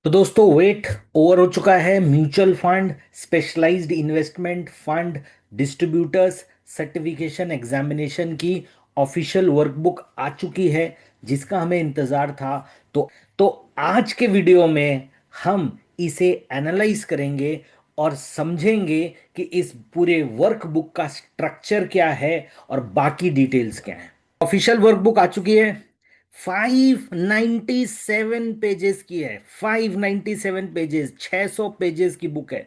तो दोस्तों weight over हो चुका है। Mutual fund, specialised investment fund, distributors certification examination की ऑफिशियल वर्कबुक आ चुकी है, जिसका हमें इंतजार था। तो आज के वीडियो में हम इसे एनालाइज करेंगे और समझेंगे कि इस पूरे वर्कबुक का स्ट्रक्चर क्या है और बाकी डिटेल्स क्या है। ऑफिशियल वर्कबुक आ चुकी है। 597 पेजेस की है। 597 पेजेस, 600 पेजेस की बुक है।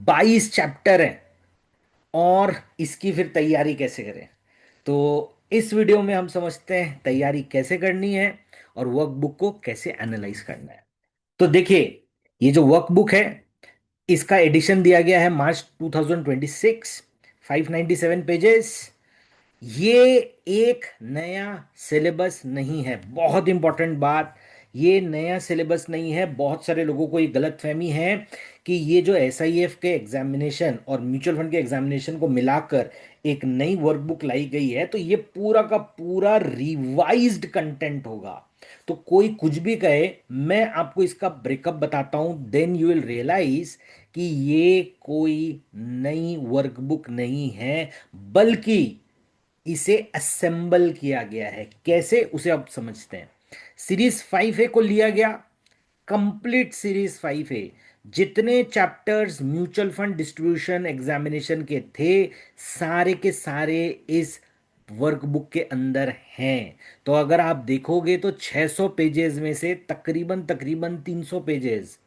22 चैप्टर है। और इसकी फिर तैयारी कैसे करें, तो इस वीडियो में हम समझते हैं तैयारी कैसे करनी है और वर्कबुक को कैसे एनालाइज करना है। तो देखिए, ये जो वर्कबुक है, इसका एडिशन दिया गया है मार्च 2026। 597 पेजेस। ये एक नया सिलेबस नहीं है, बहुत इंपॉर्टेंट बात। ये नया सिलेबस नहीं है। बहुत सारे लोगों को ये गलत फहमी है कि ये जो एसआईएफ के एग्जामिनेशन और म्यूचुअल फंड के एग्जामिनेशन को मिलाकर एक नई वर्कबुक लाई गई है, तो ये पूरा का पूरा रिवाइज्ड कंटेंट होगा। तो कोई कुछ भी कहे, मैं आपको इसका ब्रेकअप बताता हूं, देन यू विल रियलाइज कि ये कोई नई वर्कबुक नहीं है, बल्कि इसे असेंबल किया गया है। कैसे, उसे अब समझते हैं। सीरीज 5A को लिया गया, कंप्लीट सीरीज 5A। जितने chapters mutual fund distribution examination के थे, सारे के सारे इस वर्कबुक के अंदर हैं। तो अगर आप देखोगे तो 600 पेजेस में से तकरीबन तकरीबन 300 पेजेस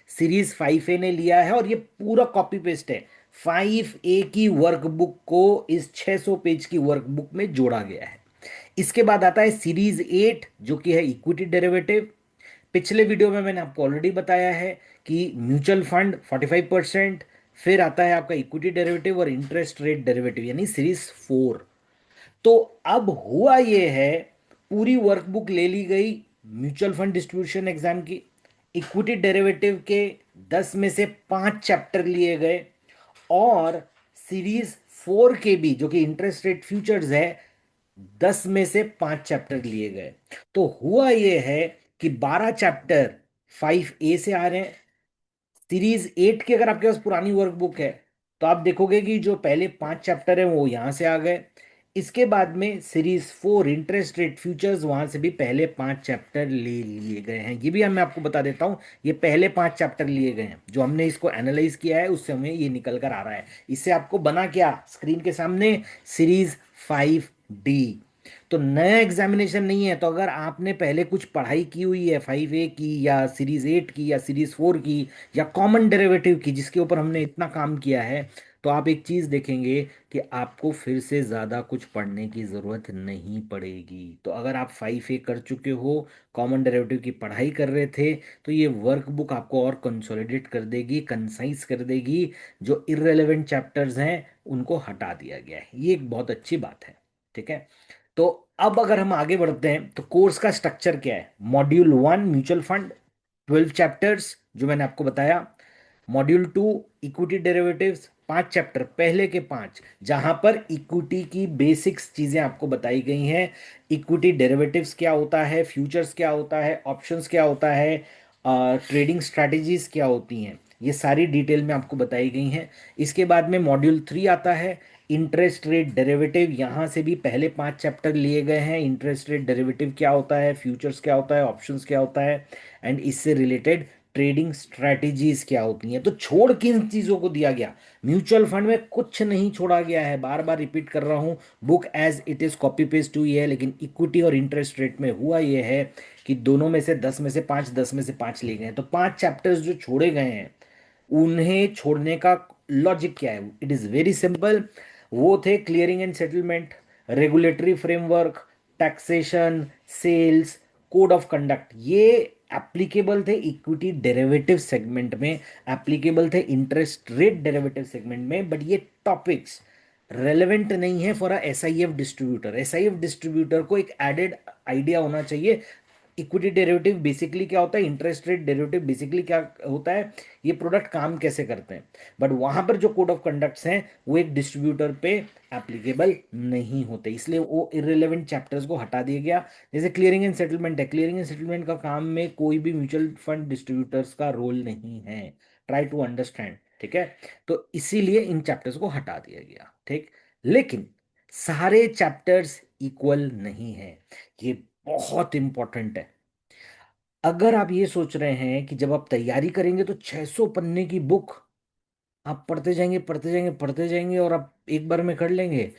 सीरीज 5A ने लिया है, और ये पूरा कॉपी पेस्ट है। 5A की वर्कबुक को इस 600 पेज की वर्कबुक में जोड़ा गया है। इसके बाद आता है सीरीज 8, जो कि है इक्विटी डेरिवेटिव। पिछले वीडियो में मैंने आपको ऑलरेडी बताया है कि म्यूचुअल फंड 45%। फिर आता है आपका इक्विटी डेरिवेटिव और इंटरेस्ट रेट डेरिवेटिव, यानी सीरीज 4। तो अब हुआ ये है, पूरी वर्कबुक ले ली गई म्यूचुअल फंड डिस्ट्रीब्यूशन एग्जाम की। इक्विटी डेरिवेटिव के 10 में से 5 चैप्टर लिए गए, और सीरीज 4 के भी, जो कि इंटरेस्ट रेट फ्यूचर्स है, 10 में से 5 चैप्टर लिए गए। तो हुआ ये है कि 12 चैप्टर 5A से आ रहे हैं। सीरीज 8 की अगर आपके पास पुरानी वर्कबुक है, तो आप देखोगे कि जो पहले 5 चैप्टर है वो यहां से आ गए। इसके बाद में सीरीज 4 इंटरेस्ट रेट फ्यूचर्स, वहां से भी पहले 5 चैप्टर ले लिए गए हैं। ये भी मैं आपको बता देता हूं, ये पहले 5 चैप्टर लिए गए हैं। जो हमने इसको एनालाइज किया है, उससे हमें ये निकल कर आ रहा है। इससे आपको बना क्या स्क्रीन के सामने? Series 5D। तो नया एग्जामिनेशन नहीं है। तो अगर आपने पहले कुछ पढ़ाई की हुई है 5A की, या सीरीज 8 की, या सीरीज 4 की, या कॉमन डेरिवेटिव की, जिसके ऊपर हमने इतना काम किया है, तो आप एक चीज देखेंगे कि आपको फिर से ज्यादा कुछ पढ़ने की जरूरत नहीं पड़ेगी। तो अगर आप 5A कर चुके हो, कॉमन डेरिवेटिव की पढ़ाई कर रहे थे, तो ये वर्कबुक आपको और कंसोलिडेट कर देगी, कंसाइज कर देगी। जो इररेलेवेंट चैप्टर्स हैं उनको हटा दिया गया है। ये एक बहुत अच्छी बात है। ठीक है। तो अब अगर हम आगे बढ़ते हैं, तो कोर्स का स्ट्रक्चर क्या है? मॉड्यूल 1 म्यूचुअल फंड, 12 चैप्टर्स जो मैंने आपको बताया। मॉड्यूल 2 इक्विटी डेरिवेटिव्स, 5 चैप्टर, पहले के 5, जहां पर इक्विटी की बेसिक्स चीजें आपको बताई गई हैं। इक्विटी डेरिवेटिव्स क्या होता है, फ्यूचर्स क्या होता है, ऑप्शंस क्या होता है, ट्रेडिंग स्ट्रैटेजीज क्या होती हैं, ये सारी डिटेल में आपको बताई गई हैं। इसके बाद में मॉड्यूल 3 आता है, इंटरेस्ट रेट डेरिवेटिव। यहां से भी पहले 5 चैप्टर लिए गए हैं। इंटरेस्ट रेट डेरिवेटिव क्या होता है, फ्यूचर्स क्या होता है, ऑप्शंस क्या होता है, एंड इससे रिलेटेड ट्रेडिंग स्ट्रैटेजीज क्या होती हैं। तो छोड़ किन चीजों को दिया गया? म्यूचुअल फंड में कुछ नहीं छोड़ा गया है। बार बार रिपीट कर रहा हूं, book as it is copy paste हुई है। लेकिन इक्विटी और इंटरेस्ट रेट में हुआ यह है कि दोनों में से 10 में से 5, 10 में से 5 लिए गए हैं। तो 5 चैप्टर्स जो छोड़े गए हैं, उन्हें छोड़ने का लॉजिक क्या है? It is very simple. वो थे clearing and settlement, regulatory framework, taxation, sales, code of conduct. ये एप्लीकेबल थे इक्विटी डेरिवेटिव सेगमेंट में, एप्लीकेबल थे इंटरेस्ट रेट डेरिवेटिव सेगमेंट में, बट ये टॉपिक्स रेलेवेंट नहीं है for a SIF distributor. SIF distributor को एक एडेड आइडिया होना चाहिए इक्विटी डेरिवेटिव बेसिकली क्या होता है, इंटरेस्ट रेट डेरिवेटिव बेसिकली क्या होता है, ये प्रोडक्ट काम कैसे करते हैं। बट वहां पर जो कोड ऑफ कंडक्ट्स हैं वो एक डिस्ट्रीब्यूटर पे एप्लीकेबल नहीं होते, इसलिए वो इररिलेवेंट चैप्टर्स को हटा दिया गया। जैसे क्लियरिंग एंड सेटलमेंट है, क्लियरिंग एंड सेटलमेंट का काम में कोई भी म्यूचुअल फंड डिस्ट्रीब्यूटर्स का रोल नहीं है। ट्राई टू अंडरस्टैंड, ठीक है। तो इसीलिए इन चैप्टर्स को हटा दिया गया, ठीक। लेकिन सारे चैप्टर्स इक्वल नहीं है, ये बहुत इंपॉर्टेंट है। अगर आप ये सोच रहे हैं कि जब आप तैयारी करेंगे तो 600 पन्ने की बुक आप पढ़ते जाएंगे पढ़ते जाएंगे पढ़ते जाएंगे और आप एक बार में कर लेंगे,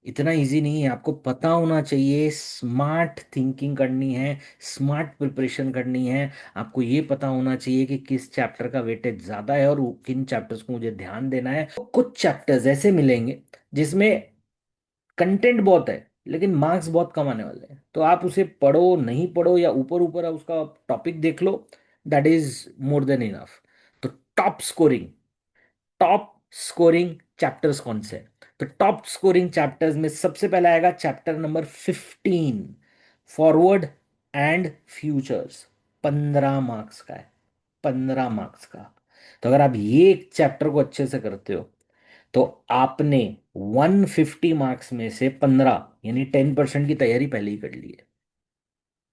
इतना इजी नहीं है। आपको पता होना चाहिए, स्मार्ट थिंकिंग करनी है, स्मार्ट प्रिपरेशन करनी है। आपको ये पता होना चाहिए कि किस चैप्टर का वेटेज ज्यादा है और किन चैप्टर्स को मुझे ध्यान देना है। तो कुछ चैप्टर्स ऐसे मिलेंगे जिसमें कंटेंट बहुत है लेकिन मार्क्स बहुत कम आने वाले हैं, तो आप उसे पढ़ो नहीं पढ़ो या ऊपर ऊपर उसका टॉपिक देख लो, that is more than enough. तो top scoring top scoring chapters कौन से हैं? तो टॉप स्कोरिंग चैप्टर्स में सबसे पहला आएगा chapter number 15, forward and futures. 15 marks का है, 15 मार्क्स का। तो अगर आप ये एक चैप्टर को अच्छे से करते हो तो आपने 150 मार्क्स में से 15 यानी 10% की तैयारी पहले ही कर ली है।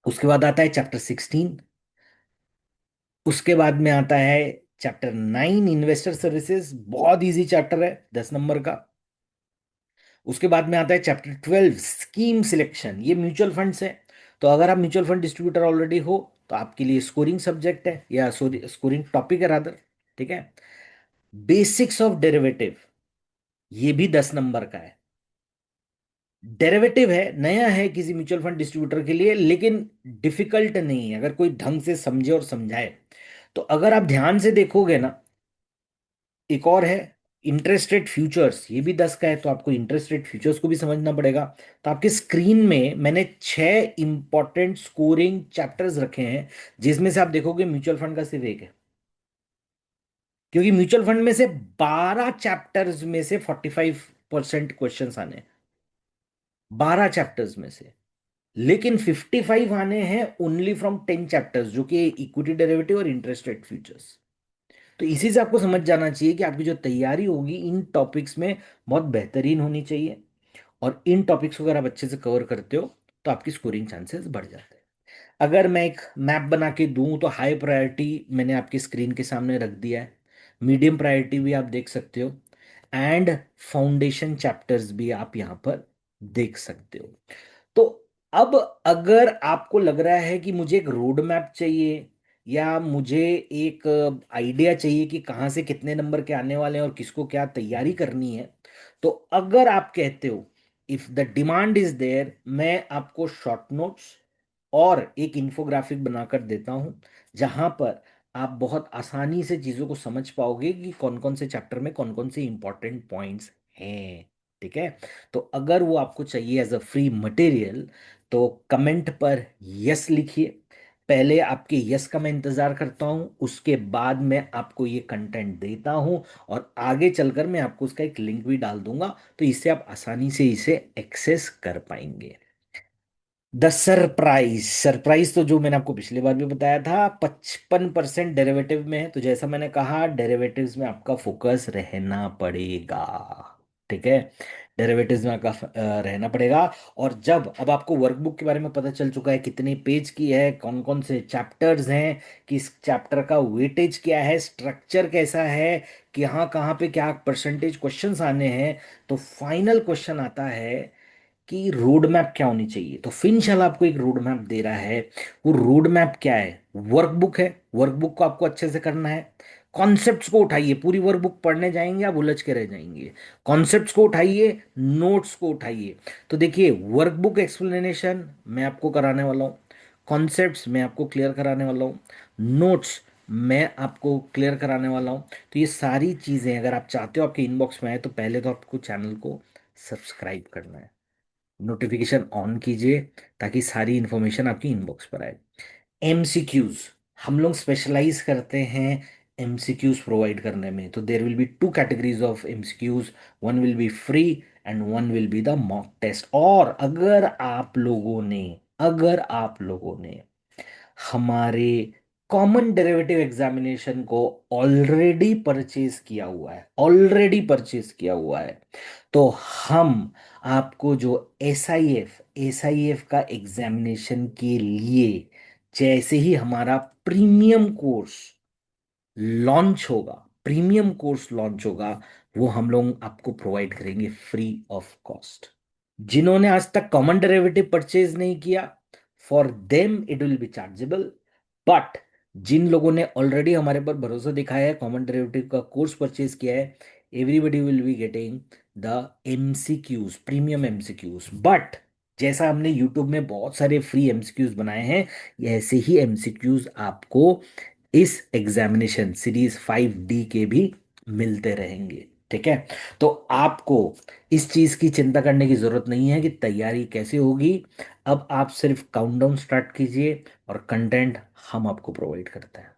उसके बाद आता है चैप्टर 16। उसके बाद में आता है चैप्टर 9, इन्वेस्टर सर्विसेज, बहुत इजी चैप्टर है, 10 नंबर का। उसके बाद में आता है चैप्टर 12, स्कीम सिलेक्शन, ये म्यूचुअल फंड्स है। तो अगर आप म्यूचुअल फंड डिस्ट्रीब्यूटर ऑलरेडी हो तो आपके लिए स्कोरिंग सब्जेक्ट है या स्कोरिंग टॉपिक है रादर, ठीक है। बेसिक्स ऑफ डेरिवेटिव, ये भी 10 नंबर का है। डेरिवेटिव है, नया है किसी म्यूचुअल फंड डिस्ट्रीब्यूटर के लिए, लेकिन डिफिकल्ट नहीं है अगर कोई ढंग से समझे और समझाए। तो अगर आप ध्यान से देखोगे ना, एक और है इंटरेस्ट रेट फ्यूचर्स, ये भी 10 का है, तो आपको इंटरेस्ट रेट फ्यूचर्स को भी समझना पड़ेगा। तो आपके स्क्रीन में मैंने 6 इंपॉर्टेंट स्कोरिंग चैप्टर्स रखे हैं, जिसमें से आप देखोगे म्यूचुअल फंड का सिर्फ एक है, क्योंकि म्यूचुअल फंड में से 12 चैप्टर्स में से 45% क्वेश्चन आने हैं, 12 चैप्टर्स में से। लेकिन 55 आने हैं ओनली फ्रॉम 10 चैप्टर्स, जो कि इक्विटी डेरिवेटिव और इंटरेस्ट रेट फ्यूचर्स। तो इसी से आपको समझ जाना चाहिए कि आपकी जो तैयारी होगी इन टॉपिक्स में बहुत बेहतरीन होनी चाहिए। और इन टॉपिक्स को अगर आप अच्छे से कवर करते हो तो आपकी स्कोरिंग चांसेस बढ़ जाते हैं। अगर मैं एक मैप बना के दूं तो हाई प्रायोरिटी मैंने आपकी स्क्रीन के सामने रख दिया है, मीडियम प्रायोरिटी भी आप देख सकते हो, एंड फाउंडेशन चैप्टर्स भी आप यहाँ पर देख सकते हो। तो अब अगर आपको लग रहा है कि मुझे एक रोड मैप चाहिए या मुझे एक आइडिया चाहिए कि कहाँ से कितने नंबर के आने वाले हैं और किसको क्या तैयारी करनी है, तो अगर आप कहते हो if the demand is there, मैं आपको शॉर्ट नोट्स और एक इंफोग्राफिक बनाकर देता हूं, जहां पर आप बहुत आसानी से चीजों को समझ पाओगे कि कौन कौन से चैप्टर में कौन कौन से इंपॉर्टेंट पॉइंट्स हैं, ठीक है। तो अगर वो आपको चाहिए एज अ फ्री मटेरियल तो कमेंट पर यस लिखिए। पहले आपके यस का मैं इंतजार करता हूं, उसके बाद मैं आपको ये कंटेंट देता हूं और आगे चलकर मैं आपको उसका एक लिंक भी डाल दूंगा, तो इससे आप आसानी से इसे एक्सेस कर पाएंगे। द सरप्राइज, सरप्राइज तो जो मैंने आपको पिछली बार भी बताया था, 55% डेरिवेटिव में है। तो जैसा मैंने कहा डेरिवेटिव्स में आपका फोकस रहना पड़ेगा, ठीक है। डेरिवेटिव्स में आपका रहना पड़ेगा। और जब अब आपको वर्कबुक के बारे में पता चल चुका है कितने पेज की है, कौन कौन से चैप्टर्स हैं, किस चैप्टर का वेटेज क्या है, स्ट्रक्चर कैसा है, कि हाँ कहाँ पे क्या परसेंटेज क्वेश्चंस आने हैं, तो फाइनल क्वेश्चन आता है कि रोड मैप क्या होनी चाहिए। तो फिनशाल आपको एक रोड मैप दे रहा है। वो रोड मैप क्या है, वर्कबुक है, वर्कबुक को आपको अच्छे से करना है। कॉन्सेप्ट्स को उठाइए, पूरी वर्कबुक पढ़ने जाएंगे आप उलझ के रह जाएंगे। कॉन्सेप्ट्स को उठाइए, नोट्स को उठाइए। तो देखिए वर्कबुक एक्सप्लेनेशन मैं आपको कराने वाला हूँ, कॉन्सेप्ट्स मैं आपको क्लियर कराने वाला हूँ, नोट्स मैं आपको क्लियर कराने वाला हूँ। तो ये सारी चीज़ें अगर आप चाहते हो आपके इनबॉक्स में आए तो पहले तो आपको चैनल को सब्सक्राइब करना है, नोटिफिकेशन ऑन कीजिए ताकि सारी इंफॉर्मेशन आपकी इनबॉक्स पर आए। एमसीक्यूज, हम लोग स्पेशलाइज करते हैं एमसीक्यूज प्रोवाइड करने में। तो there will be 2 categories of MCQs, one will be free and one will be the mock test. और अगर आप लोगों ने हमारे कॉमन डेरिवेटिव एग्जामिनेशन को ऑलरेडी परचेज किया हुआ है, ऑलरेडी परचेज किया हुआ है। तो हम आपको जो एस आई एफ का एग्जामिनेशन के लिए जैसे ही हमारा प्रीमियम कोर्स लॉन्च होगा, प्रीमियम कोर्स लॉन्च होगा, वो हम लोग आपको प्रोवाइड करेंगे फ्री ऑफ कॉस्ट। जिन्होंने आज तक कॉमन डेरिवेटिव परचेज नहीं किया, for them it will be chargeable. But जिन लोगों ने ऑलरेडी हमारे पर भरोसा दिखाया है, कॉमन डेरिवेटिव का कोर्स परचेज किया है, everybody will be getting the MCQs, premium MCQs. But जैसा हमने यूट्यूब में बहुत सारे फ्री एमसीक्यूज बनाए हैं, ऐसे ही एमसीक्यूज आपको इस एग्जामिनेशन सीरीज 5D के भी मिलते रहेंगे। ठीक है, तो आपको इस चीज की चिंता करने की जरूरत नहीं है कि तैयारी कैसे होगी। अब आप सिर्फ काउंटडाउन स्टार्ट कीजिए और कंटेंट हम आपको प्रोवाइड करते हैं।